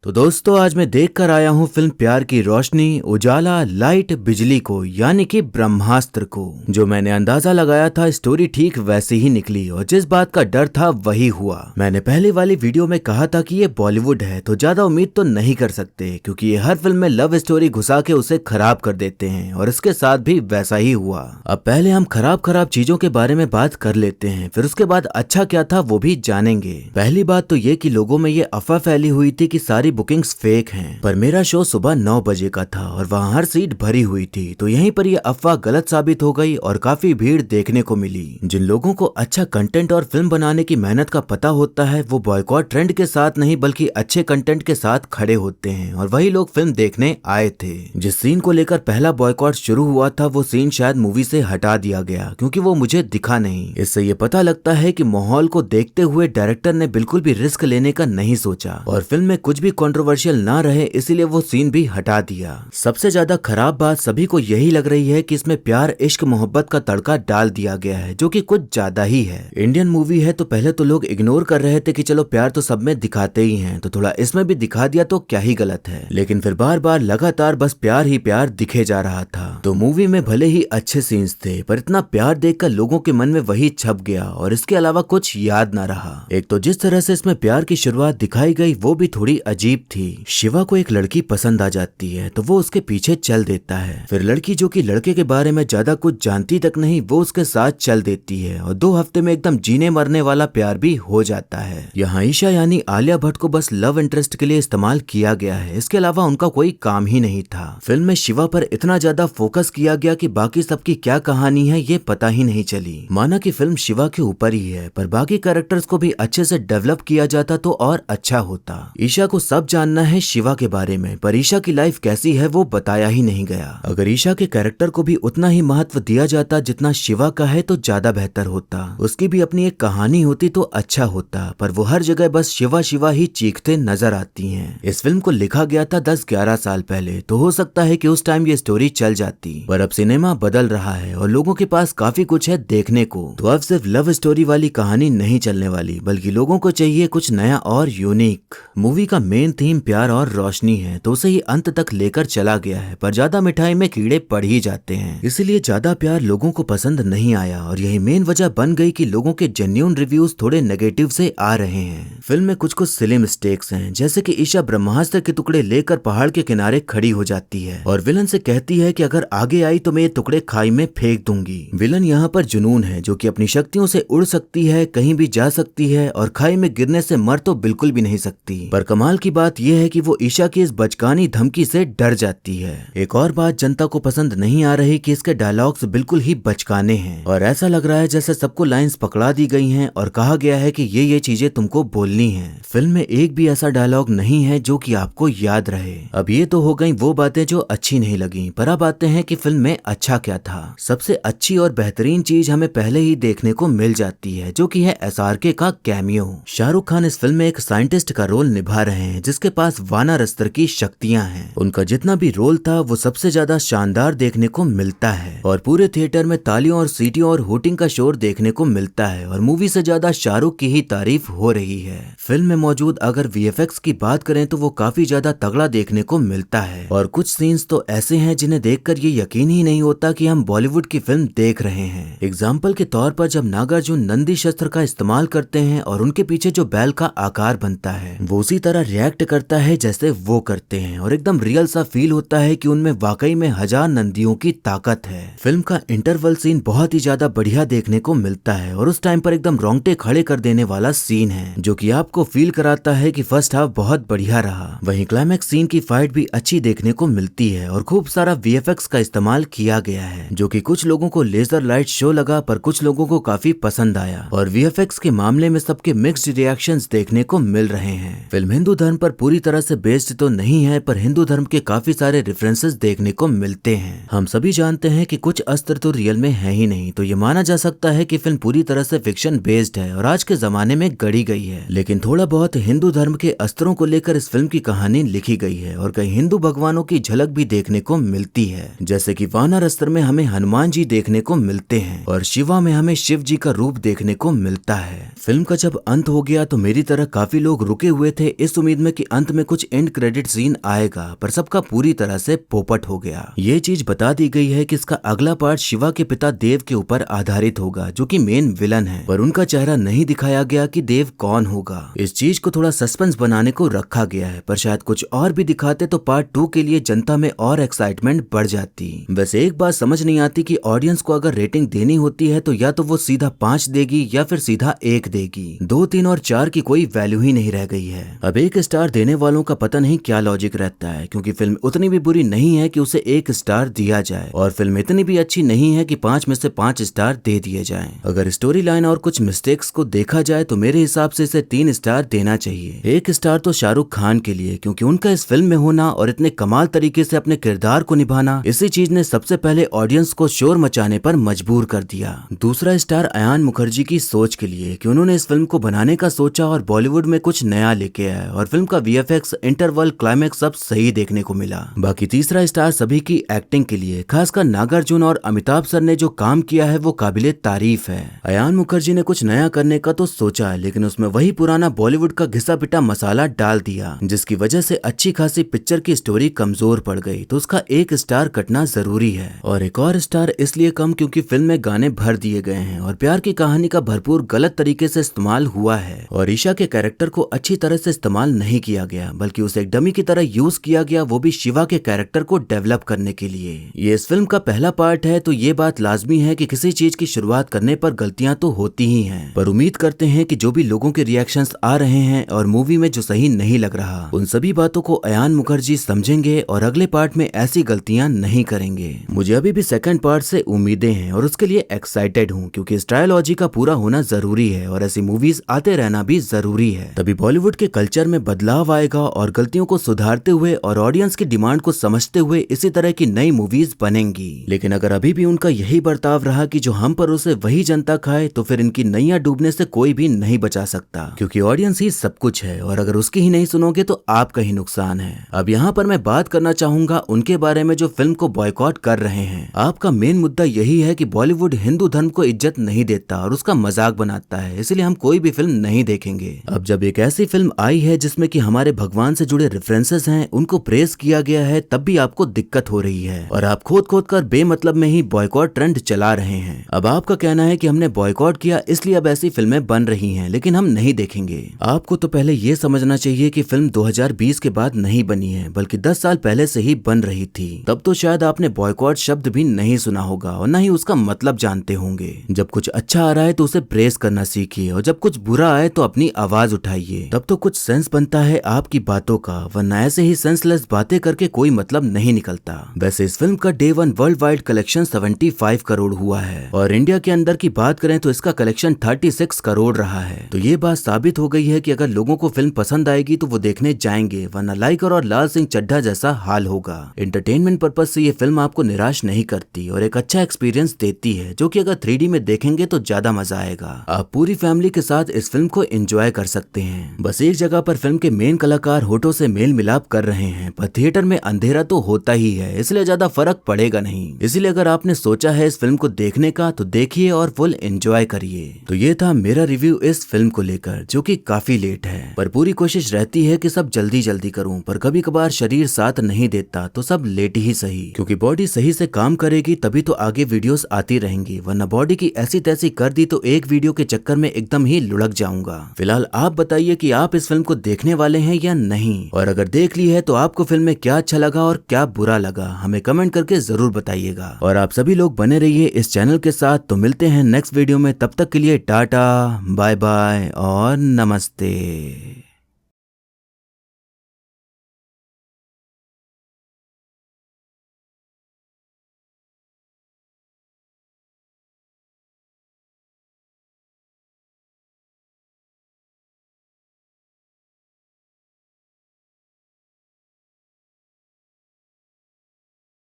तो दोस्तों आज मैं देख कर आया हूँ फिल्म प्यार की रोशनी उजाला लाइट बिजली को यानी कि ब्रह्मास्त्र को। जो मैंने अंदाजा लगाया था स्टोरी ठीक वैसी ही निकली और जिस बात का डर था वही हुआ। मैंने पहले वाली वीडियो में कहा था कि ये बॉलीवुड है तो ज्यादा उम्मीद तो नहीं कर सकते क्योंकि ये हर फिल्म में लव स्टोरी घुसा के उसे खराब कर देते हैं और इसके साथ भी वैसा ही हुआ। अब पहले हम खराब चीजों के बारे में बात कर लेते हैं, फिर उसके बाद अच्छा क्या था वो भी जानेंगे। पहली बात तो ये कि लोगों में ये अफवाह फैली हुई थी कि सारी बुकिंग्स फेक हैं, पर मेरा शो सुबह 9 बजे का था और वहाँ हर सीट भरी हुई थी। तो यहीं पर ये अफवाह गलत साबित हो गई और काफी भीड़ देखने को मिली। जिन लोगों को अच्छा कंटेंट और फिल्म बनाने की मेहनत का पता होता है वो बॉयकॉट ट्रेंड के साथ नहीं बल्कि अच्छे कंटेंट के साथ खड़े होते हैं और वही लोग फिल्म देखने आए थे। जिस सीन को लेकर पहला बॉयकॉट शुरू हुआ था वो सीन शायद मूवी से हटा दिया गया क्योंकि वो मुझे दिखा नहीं। इससे ये पता लगता है कि माहौल को देखते हुए डायरेक्टर ने बिल्कुल भी रिस्क लेने का नहीं सोचा और फिल्म में कुछ भी कंट्रोवर्शियल ना रहे इसीलिए वो सीन भी हटा दिया। सबसे ज्यादा खराब बात सभी को यही लग रही है कि इसमें प्यार इश्क मोहब्बत का तड़का डाल दिया गया है जो कि कुछ ज्यादा ही है। इंडियन मूवी है तो पहले तो लोग इग्नोर कर रहे थे कि चलो प्यार तो सब में दिखाते ही हैं तो थोड़ा इसमें भी दिखा दिया तो क्या ही गलत है, लेकिन फिर बार बार लगातार बस प्यार ही प्यार दिखे जा रहा था। तो मूवी में भले ही अच्छे सीन्स थे पर इतना प्यार देखकर लोगों के मन में वही छप गया और इसके अलावा कुछ याद ना रहा। एक तो जिस तरह से इसमें प्यार की शुरुआत दिखाई गई वो भी थोड़ी अजीब थी। शिवा को एक लड़की पसंद आ जाती है तो वो उसके पीछे चल देता है, फिर लड़की जो कि लड़के के बारे में ज्यादा कुछ जानती तक नहीं वो उसके साथ चल देती है और 2 हफ्ते में एकदम जीने मरने वाला प्यार भी हो जाता है। यहाँ ईशा यानी आलिया भट्ट को बस लव इंटरेस्ट के लिए इस्तेमाल किया गया है, इसके अलावा उनका कोई काम ही नहीं था। फिल्म में शिवा पर इतना ज्यादा फोकस किया गया कि बाकी सबकी क्या कहानी है ये पता ही नहीं चली। माना कि फिल्म शिवा के ऊपर ही है पर बाकी कैरेक्टर्स को भी अच्छे से डेवलप किया जाता तो और अच्छा होता। ईशा को सब जानना है शिवा के बारे में पर ईशा की लाइफ कैसी है वो बताया ही नहीं गया। अगर ईशा के कैरेक्टर को भी उतना ही महत्व दिया जाता जितना शिवा का है तो ज्यादा बेहतर होता। उसकी भी अपनी एक कहानी होती तो अच्छा होता, पर वो हर जगह बस शिवा शिवा ही चीखते नजर आती हैं। इस फिल्म को लिखा गया था 10-11 साल पहले तो हो सकता है कि उस टाइम ये स्टोरी चल जाती, पर अब सिनेमा बदल रहा है और लोगों के पास काफी कुछ है देखने को। तो अब सिर्फ लव स्टोरी वाली कहानी नहीं चलने वाली बल्कि लोगों को चाहिए कुछ नया और यूनिक। मूवी का मेन थीम प्यार और रोशनी है तो उसे ही अंत तक लेकर चला गया है, पर ज्यादा मिठाई में कीड़े पड़ ही जाते हैं इसलिए ज्यादा प्यार लोगों को पसंद नहीं आया और यही मेन वजह बन गई कि लोगों के जेन्युइन रिव्यूज थोड़े नेगेटिव से आ रहे हैं। फिल्म में कुछ सिली मिस्टेक्स हैं, जैसे कि ईशा ब्रह्मास्त्र के टुकड़े लेकर पहाड़ के किनारे खड़ी हो जाती है और विलन से कहती है कि अगर आगे आई तो मैं ये टुकड़े खाई में फेंक दूंगी। विलन यहाँ पर जुनून है जो कि अपनी शक्तियों से उड़ सकती है, कहीं भी जा सकती है और खाई में गिरने से मर तो बिल्कुल भी नहीं सकती। पर कमाल की बात यह है कि वो ईशा की इस बचकानी धमकी से डर जाती है। एक और बात जनता को पसंद नहीं आ रही कि इसके डायलॉग्स बिल्कुल ही बचकाने हैं और ऐसा लग रहा है जैसे सबको लाइंस पकड़ा दी गई हैं और कहा गया है कि ये चीजें तुमको बोलनी है। फिल्म में एक भी ऐसा डायलॉग नहीं है जो कि आपको याद रहे। अब ये तो हो गई वो बातें जो अच्छी नहीं लगी, पर अब आते हैं कि फिल्म में अच्छा क्या था। सबसे अच्छी और बेहतरीन चीज हमें पहले ही देखने को मिल जाती है जो कि है SRK का कैमियो। शाहरुख खान इस फिल्म में एक साइंटिस्ट का रोल निभा रहे हैं जिसके पास वानर अस्त्र की शक्तियां हैं। उनका जितना भी रोल था वो सबसे ज्यादा शानदार देखने को मिलता है और पूरे थिएटर में तालियों और सीटियों और होटिंग का शोर देखने को मिलता है और मूवी से ज्यादा शाहरुख की ही तारीफ हो रही है। फिल्म में मौजूद अगर VFX की बात करें तो वो काफी ज्यादा तगड़ा देखने को मिलता है और कुछ सीन्स तो ऐसे हैं जिन्हें देखकर ये यकीन ही नहीं होता कि हम बॉलीवुड की फिल्म देख रहे हैं। एग्जाम्पल के तौर पर जब नागार्जुन नंदी शस्त्र का इस्तेमाल करते हैं और उनके पीछे जो बैल का आकार बनता है वो उसी तरह रिएक्ट करता है जैसे वो करते हैं और एकदम रियल सा फील होता है कि उनमें वाकई में 1000 नंदियों की ताकत है। फिल्म का इंटरवल सीन बहुत ही ज्यादा बढ़िया देखने को मिलता है और उस टाइम पर एकदम रोंगटे खड़े कर देने वाला सीन है जो कि आपको फील कराता है कि फर्स्ट हाफ बहुत बढ़िया रहा। वहीं क्लाइमैक्स सीन की फाइट भी अच्छी देखने को मिलती है और खूब सारा VFX का इस्तेमाल किया गया है जो कि कुछ लोगों को लेजर लाइट शो लगा पर कुछ लोगों को काफी पसंद आया और VFX के मामले में सबके मिक्स्ड रिएक्शंस देखने को मिल रहे हैं। फिल्म हिंदू धर्म पर पूरी तरह से बेस्ड तो नहीं है पर हिंदू धर्म के काफी सारे रेफरेंसेस देखने को मिलते हैं। हम सभी जानते हैं कि कुछ अस्त्र तो रियल में है ही नहीं तो ये माना जा सकता है कि फिल्म पूरी तरह से फिक्शन बेस्ड है और आज के जमाने में गढ़ी गई है, लेकिन थोड़ा बहुत हिंदू धर्म के अस्त्रों को लेकर इस फिल्म की कहानी लिखी गई है और कई हिंदू भगवानों की झलक भी देखने को मिलती है। जैसे कि वानर अस्त्र में हमें हनुमान जी देखने को मिलते हैं और शिवा में हमें शिव जी का रूप देखने को मिलता है। फिल्म का जब अंत हो गया तो मेरी तरह काफी लोग रुके हुए थे इस उम्मीद में में कि अंत में कुछ एंड क्रेडिट सीन आएगा, पर सबका पूरी तरह से पोपट हो गया। ये चीज बता दी गई है कि इसका अगला पार्ट शिवा के पिता देव के ऊपर आधारित होगा, जो कि मेन विलन है, पर उनका चेहरा नहीं दिखाया गया कि देव कौन होगा। इस चीज को थोड़ा सस्पेंस बनाने को रखा गया है, पर शायद कुछ और भी दिखाते तो पार्ट 2 के लिए जनता में और एक्साइटमेंट बढ़ जाती। वैसे एक बात समझ नहीं आती कि ऑडियंस को अगर रेटिंग देनी होती है तो या तो वो सीधा 5 देगी या फिर सीधा 1 देगी। 2, 3 और 4 की कोई वैल्यू ही नहीं रह गई है। अब 1 स्टार देने वालों का पता नहीं क्या लॉजिक रहता है, क्योंकि फिल्म उतनी भी बुरी नहीं है कि उसे 1 स्टार दिया जाए, और फिल्म इतनी भी अच्छी नहीं है कि 5 में से 5 स्टार दे दिए जाएं। अगर स्टोरी लाइन और कुछ मिस्टेक्स को देखा जाए तो मेरे हिसाब से इसे 3 स्टार देना चाहिए। 1 स्टार तो शाहरुख खान के लिए, क्योंकि उनका इस फिल्म में होना और इतने कमाल तरीके से अपने किरदार को निभाना, इसी चीज ने सबसे पहले ऑडियंस को शोर मचाने पर मजबूर कर दिया। दूसरा स्टार अयान मुखर्जी की सोच के लिए, कि उन्होंने इस फिल्म को बनाने का सोचा और बॉलीवुड में कुछ नया लेके आए, और फिल्म का वीएफएक्स, इंटरवल, क्लाइमेक्स सब सही देखने को मिला। बाकी तीसरा स्टार सभी की एक्टिंग के लिए, खासकर नागार्जुन और अमिताभ सर ने जो काम किया है वो काबिले तारीफ है। अयान मुखर्जी ने कुछ नया करने का तो सोचा, लेकिन उसमें वही पुराना बॉलीवुड का घिसा पिटा मसाला डाल दिया, जिसकी वजह से अच्छी खासी पिक्चर की स्टोरी कमजोर पड़ गई, तो उसका 1 स्टार कटना जरूरी है। और एक और स्टार इसलिए कम क्योंकि फिल्म में गाने भर दिए गए हैं और प्यार की कहानी का भरपूर गलत तरीके से इस्तेमाल हुआ है, और ईशा के कैरेक्टर को अच्छी तरह से इस्तेमाल नहीं किया गया, बल्कि उसे एक डमी की तरह यूज किया गया, वो भी शिवा के कैरेक्टर को डेवलप करने के लिए। ये इस फिल्म का पहला पार्ट है, तो ये बात लाजमी है कि किसी चीज की शुरुआत करने पर गलतियां तो होती ही हैं, पर उम्मीद करते हैं कि जो भी लोगों के रिएक्शंस आ रहे हैं और मूवी में जो सही नहीं लग रहा, उन सभी बातों को अयान मुखर्जी समझेंगे और अगले पार्ट में ऐसी गलतियां नहीं करेंगे। मुझे अभी भी सेकंड पार्ट से उम्मीदें हैं और उसके लिए एक्साइटेड हूँ, क्योंकि इस ट्रायलॉजी का पूरा होना जरूरी है और ऐसी मूवीज आते रहना भी जरूरी है। तभी बॉलीवुड के कल्चर में बदलाव आएगा और गलतियों को सुधारते हुए और ऑडियंस की डिमांड को समझते हुए इसी तरह की नई मूवीज बनेंगी। लेकिन अगर अभी भी उनका यही बर्ताव रहा कि जो हम पर उसे वही जनता खाए, तो फिर इनकी नैया डूबने से कोई भी नहीं बचा सकता, क्योंकि ऑडियंस ही सब कुछ है, और अगर उसकी ही नहीं सुनोगे तो आपका ही नुकसान है। अब यहाँ पर मैं बात करना चाहूंगा उनके बारे में जो फिल्म को बॉयकॉट कर रहे हैं। आपका मेन मुद्दा यही है कि बॉलीवुड हिंदू धर्म को इज्जत नहीं देता और उसका मजाक बनाता है, इसलिए हम कोई भी फिल्म नहीं देखेंगे। अब जब एक ऐसी फिल्म आई है जिसमें कि हमारे भगवान से जुड़े रेफरेंसेस हैं, उनको प्रेस किया गया है, तब भी आपको दिक्कत हो रही है और आप खोद खोद कर बेमतलब में ही बॉयकॉट ट्रेंड चला रहे हैं। अब आपका कहना है कि हमने बॉयकॉट किया इसलिए अब ऐसी फिल्में बन रही हैं, लेकिन हम नहीं देखेंगे। आपको तो पहले ये समझना चाहिए कि फिल्म 2020 के बाद नहीं बनी है, बल्कि 10 साल पहले से ही बन रही थी। तब तो शायद आपने बॉयकॉट शब्द भी नहीं सुना होगा और न ही उसका मतलब जानते होंगे। जब कुछ अच्छा आ रहा है तो उसे प्रेस करना सीखिए, और जब कुछ बुरा आए तो अपनी आवाज उठाइए, तब तो कुछ सेंस बनता है आपकी बातों का, वरना ऐसे ही सेंसलेस बातें करके कोई मतलब नहीं निकलता। वैसे इस फिल्म का day 1 world wide collection 75 crore हुआ है, और इंडिया के अंदर की बात करें तो इसका कलेक्शन 36 करोड़ रहा है। तो ये बात साबित हो गई है कि अगर लोगों को फिल्म पसंद आएगी तो वो देखने जाएंगे, वरना लाइकर और लाल सिंह चड्ढा जैसा हाल होगा। एंटरटेनमेंट पर्पज से ये फिल्म आपको निराश नहीं करती और एक अच्छा एक्सपीरियंस देती है, जो कि अगर 3D में देखेंगे तो ज्यादा मजा आएगा। आप पूरी फैमिली के साथ इस फिल्म को एंजॉय कर सकते हैं। बस एक जगह पर फिल्म के मेन कलाकार होठों से मेल मिलाप कर रहे हैं, पर थिएटर में अंधेरा तो होता ही है, इसलिए ज्यादा फर्क पड़ेगा नहीं। इसलिए अगर आपने सोचा है इस फिल्म को देखने का तो देखिए और फुल एंजॉय करिए। तो ये था मेरा रिव्यू इस फिल्म को लेकर, जो कि काफी लेट है, पर पूरी कोशिश रहती है कि सब जल्दी जल्दी करूं, पर कभी कभार शरीर साथ नहीं देता तो सब लेट ही सही, क्योंकि बॉडी सही से काम करेगी तभी तो आगे वीडियोस आती रहेंगी, वरना बॉडी की ऐसी तैसी कर दी तो एक वीडियो के चक्कर में एकदम ही लुढ़क जाऊंगा। फिलहाल आप बताइए कि आप इस फिल्म को देखने वाले हैं या नहीं, और अगर देख ली है तो आपको फिल्म में क्या अच्छा लगा और क्या बुरा लगा, हमें कमेंट करके जरूर बताइएगा। और आप सभी लोग बने रहिए इस चैनल के साथ। तो मिलते हैं नेक्स्ट वीडियो में, तब तक के लिए टाटा, बाय बाय और नमस्ते।